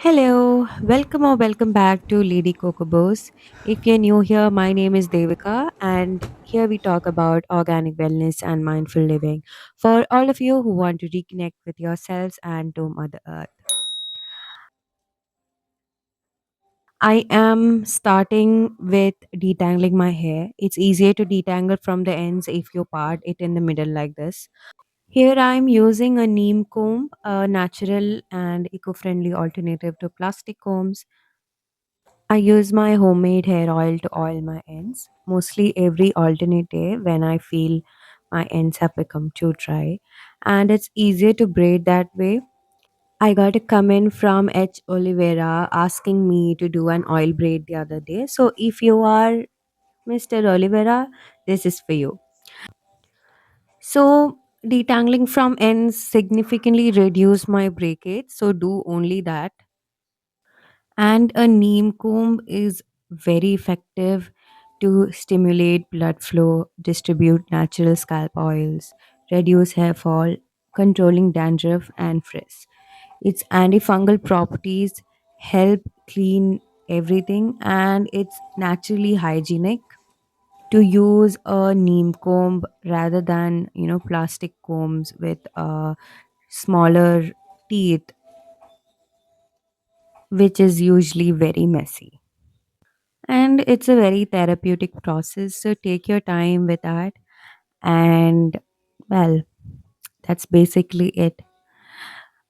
Hello, welcome or welcome back to Ladycocobooze. If you're new here, my name is Devika, and here we talk about organic wellness and mindful living for all of you who want to reconnect with yourselves and to Mother Earth. I am starting with detangling my hair. It's easier to detangle from the ends if you part it in the middle like this. Here I'm using a neem comb, a natural and eco-friendly alternative to plastic combs. I use my homemade hair oil to oil my ends, mostly every alternate day when I feel my ends have become too dry. And it's easier to braid that way. I got a comment from H. Oliveira asking me to do an oil braid the other day. So if you are Mr. Oliveira, this is for you. So detangling from ends significantly reduce my breakage. So do only that. And a neem comb is very effective to stimulate blood flow, distribute natural scalp oils, reduce hair fall, controlling dandruff and frizz. Its antifungal properties help clean everything, and it's naturally hygienic to use a neem comb rather than plastic combs with smaller teeth, which is usually very messy. And it's a very therapeutic process, so take your time with that. And well, that's basically it.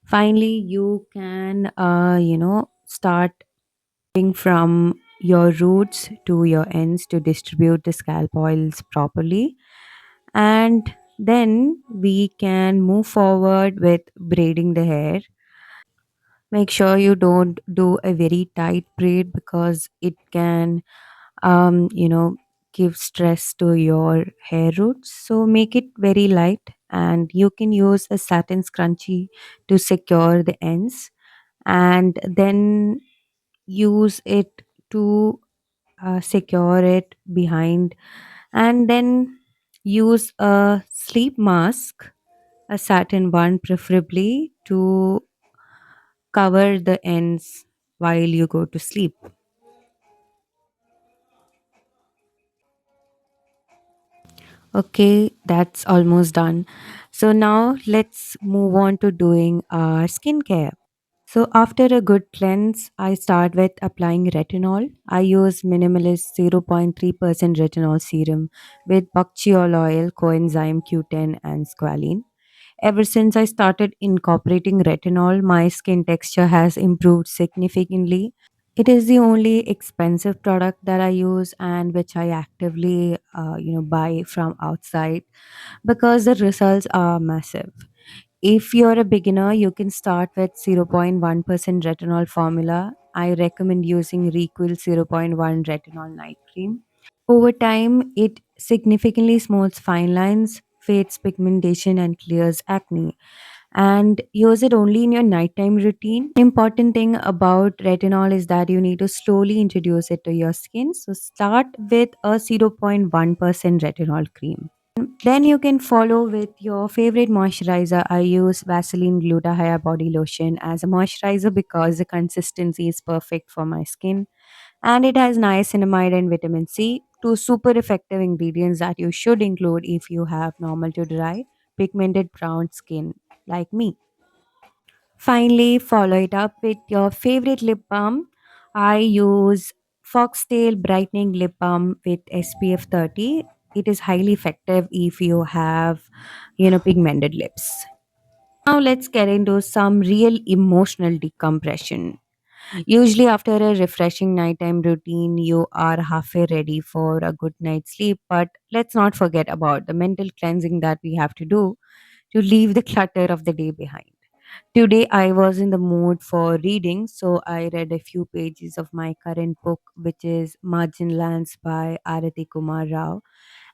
Finally, you can start from your roots to your ends to distribute the scalp oils properly, and then we can move forward with braiding the hair. Make sure you don't do a very tight braid because it can give stress to your hair roots. So make it very light, and you can use a satin scrunchie to secure the ends, and then use it to secure it behind, and then use a sleep mask, a satin one preferably, to cover the ends while you go to sleep. Okay, that's almost done. So now let's move on to doing our skincare. So after a good cleanse, I start with applying retinol. I use Minimalist 0.3% retinol serum with bacchiol oil, coenzyme Q10 and squalene. Ever since I started incorporating retinol, my skin texture has improved significantly. It is the only expensive product that I use and which I actively buy from outside because the results are massive. If you're a beginner, you can start with 0.1% retinol formula. I recommend using Requil zero point 0.1 Retinol Night Cream. Over time, it significantly smooths fine lines, fades pigmentation, and clears acne. And use it only in your nighttime routine. Important thing about retinol is that you need to slowly introduce it to your skin. So start with a 0.1% retinol cream. Then you can follow with your favorite moisturizer. I use Vaseline Gluta Hair Body Lotion as a moisturizer because the consistency is perfect for my skin, and it has niacinamide and vitamin C, two super effective ingredients that you should include if you have normal to dry, pigmented brown skin like me. Finally, follow it up with your favorite lip balm. I use Foxtail Brightening Lip Balm with SPF 30. It is highly effective if you have, pigmented lips. Now let's get into some real emotional decompression. Usually, after a refreshing nighttime routine, you are halfway ready for a good night's sleep. But let's not forget about the mental cleansing that we have to do to leave the clutter of the day behind. Today, I was in the mood for reading, so I read a few pages of my current book, which is Margin Lands by Arati Kumar Rao.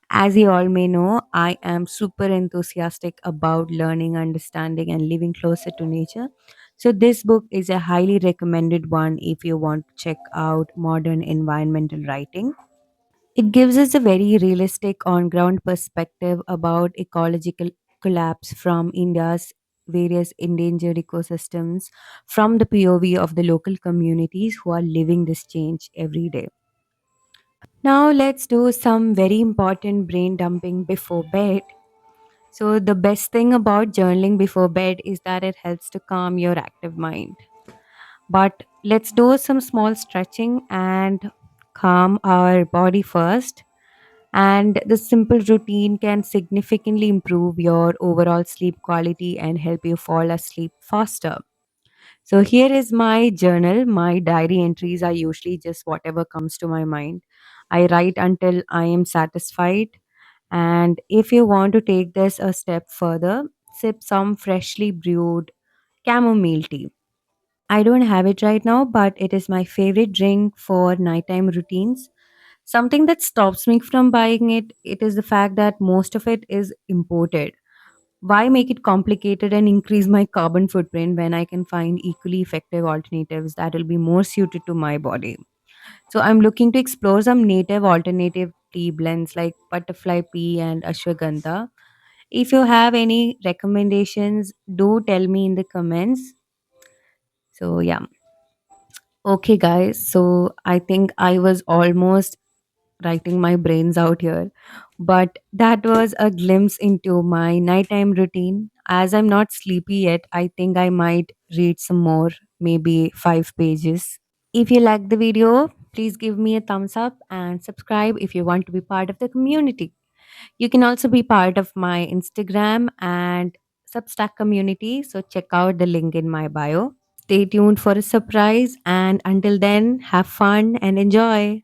As you all may know, I am super enthusiastic about learning, understanding, and living closer to nature. So, this book is a highly recommended one if you want to check out modern environmental writing. It gives us a very realistic, on ground perspective about ecological collapse from India's various endangered ecosystems from the POV of the local communities who are living this change every day. Now, let's do some very important brain dumping before bed. So, the best thing about journaling before bed is that it helps to calm your active mind. But let's do some small stretching and calm our body first. And the simple routine can significantly improve your overall sleep quality and help you fall asleep faster. So, here is my journal. My diary entries are usually just whatever comes to my mind. I write until I am satisfied. And if you want to take this a step further, sip some freshly brewed chamomile tea. I don't have it right now, but it is my favorite drink for nighttime routines. Something that stops me from buying it is the fact that most of it is imported. Why make it complicated and increase my carbon footprint when I can find equally effective alternatives that will be more suited to my body? So I'm looking to explore some native alternative tea blends like butterfly pea and ashwagandha. If you have any recommendations, do tell me in the comments. So yeah. Okay guys, so I think I was almost writing my brains out here. But that was a glimpse into my nighttime routine. As I'm not sleepy yet, I think I might read some more, maybe 5 pages. If you like the video, please give me a thumbs up and subscribe if you want to be part of the community. You can also be part of my Instagram and Substack community, so check out the link in my bio. Stay tuned for a surprise, and until then, have fun and enjoy.